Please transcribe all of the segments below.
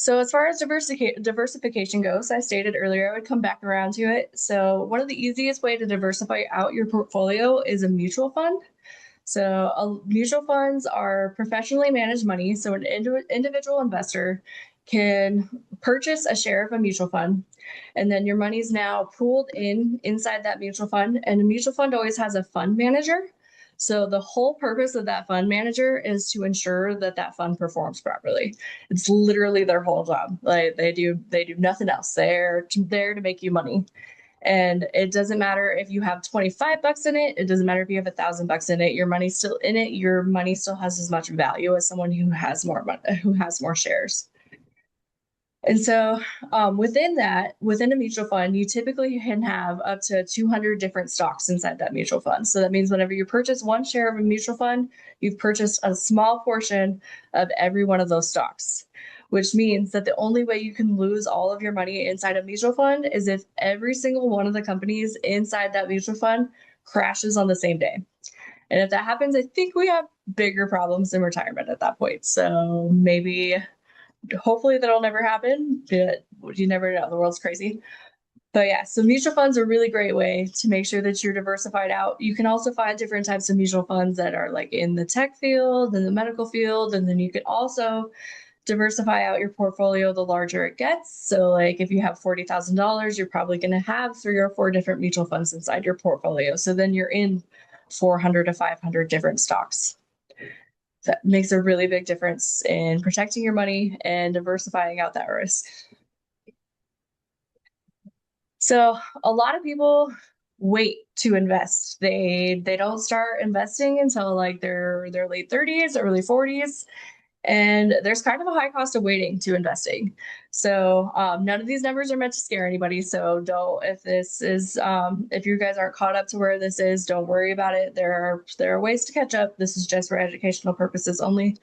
So as far as diversification goes, I stated earlier I would come back around to it. So one of the easiest way to diversify out your portfolio is a mutual fund. So mutual funds are professionally managed money. So an individual investor can purchase a share of a mutual fund, and then your money is now pooled inside that mutual fund. And a mutual fund always has a fund manager. So the whole purpose of that fund manager is to ensure that that fund performs properly. It's literally their whole job. Like they do nothing else. They're there to make you money. And it doesn't matter if you have 25 bucks in it. It doesn't matter if you have $1,000 in it. Your money's still in it. Your money still has as much value as someone who has more money, who has more shares. And so within a mutual fund, you typically can have up to 200 different stocks inside that mutual fund. So that means whenever you purchase one share of a mutual fund, you've purchased a small portion of every one of those stocks, which means that the only way you can lose all of your money inside a mutual fund is if every single one of the companies inside that mutual fund crashes on the same day. And if that happens, I think we have bigger problems in retirement at that point. So maybe hopefully that'll never happen, but you never know. The world's crazy. But yeah, so mutual funds are a really great way to make sure that you're diversified out. You can also find different types of mutual funds that are like in the tech field, in the medical field, and then you can also diversify out your portfolio the larger it gets. So like if you have $40,000, you're probably going to have 3 or 4 different mutual funds inside your portfolio. So then you're in 400 to 500 different stocks. That makes a really big difference in protecting your money and diversifying out that risk. So a lot of people wait to invest. They don't start investing until like their late 30s, early 40s. And there's kind of a high cost of waiting to investing. So none of these numbers are meant to scare anybody. So if you guys aren't caught up to where this is, don't worry about it. There are ways to catch up. This is just for educational purposes only.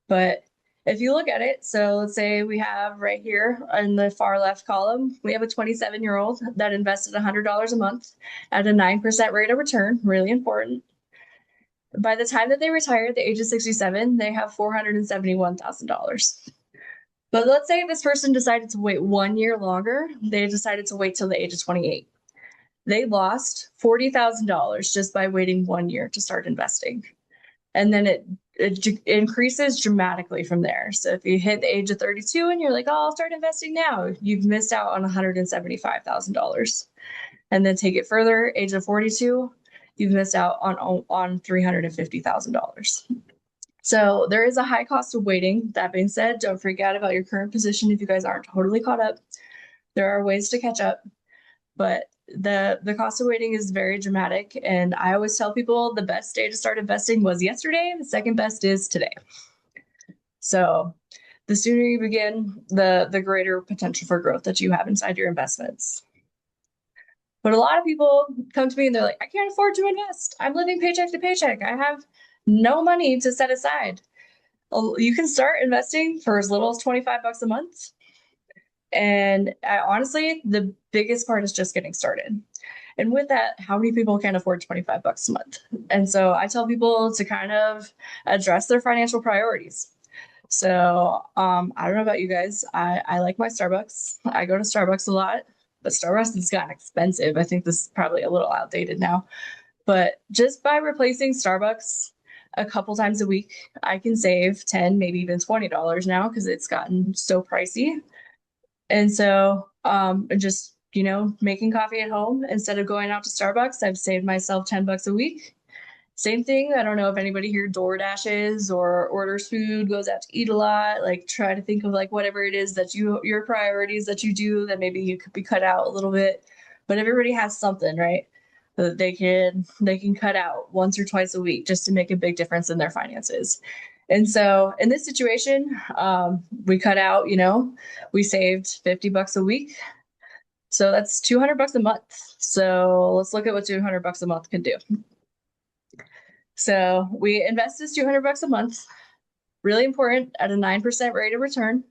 But if you look at it, so let's say we have right here in the far left column, we have a 27-year-old that invested $100 a month at a 9% rate of return, really important. By the time that they retire at the age of 67, they have $471,000. But let's say this person decided to wait 1 year longer. They decided to wait till the age of 28. They lost $40,000 just by waiting 1 year to start investing. And then it increases dramatically from there. So if you hit the age of 32 and you're like, oh, I'll start investing now, you've missed out on $175,000. And then take it further, age of 42, you've missed out on $350,000. So there is a high cost of waiting. That being said, don't freak out about your current position if you guys aren't totally caught up. There are ways to catch up, but the cost of waiting is very dramatic. And I always tell people the best day to start investing was yesterday. The second best is today. So the sooner you begin, the greater potential for growth that you have inside your investments. But a lot of people come to me and they're like, I can't afford to invest. I'm living paycheck to paycheck. I have no money to set aside. Well, you can start investing for as little as 25 bucks a month. And honestly, the biggest part is just getting started. And with that, how many people can afford 25 bucks a month? And so I tell people to kind of address their financial priorities. So I don't know about you guys. I like my Starbucks. I go to Starbucks a lot, but Starbucks has gotten expensive. I think this is probably a little outdated now. But just by replacing Starbucks a couple times a week, I can save $10, maybe even $20 now because it's gotten so pricey. And so just, making coffee at home instead of going out to Starbucks, I've saved myself 10 bucks a week. Same thing. I don't know if anybody here DoorDashes or orders food, goes out to eat a lot. Like try to think of like whatever it is that your priorities that you do that maybe you could be cut out a little bit. But everybody has something, right? That they can cut out once or twice a week just to make a big difference in their finances. And so in this situation, we cut out, we saved 50 bucks a week. So that's 200 bucks a month. So let's look at what 200 bucks a month can do. So we invest this 200 bucks a month, really important, at a 9% rate of return.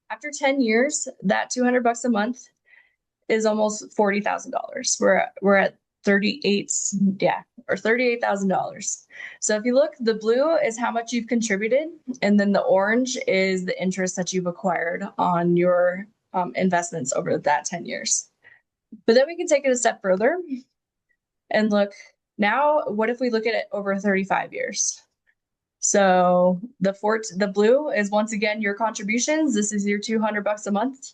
After 10 years, that 200 bucks a month is almost $40,000. We're at 38, yeah, or $38,000. So if you look, the blue is how much you've contributed, and then the orange is the interest that you've acquired on your investments over that 10 years. But then we can take it a step further and look, now what if we look at it over 35 years? So the blue is once again your contributions. This is your $200 a month.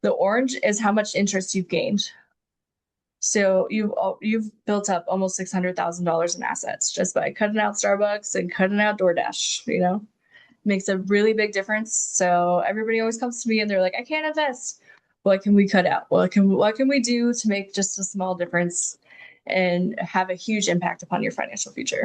The orange is how much interest you've gained. So you've built up almost $600,000 in assets just by cutting out Starbucks and cutting out DoorDash, makes a really big difference. So everybody always comes to me and they're like, I can't invest. What can we cut out? What can we do to make just a small difference and have a huge impact upon your financial future?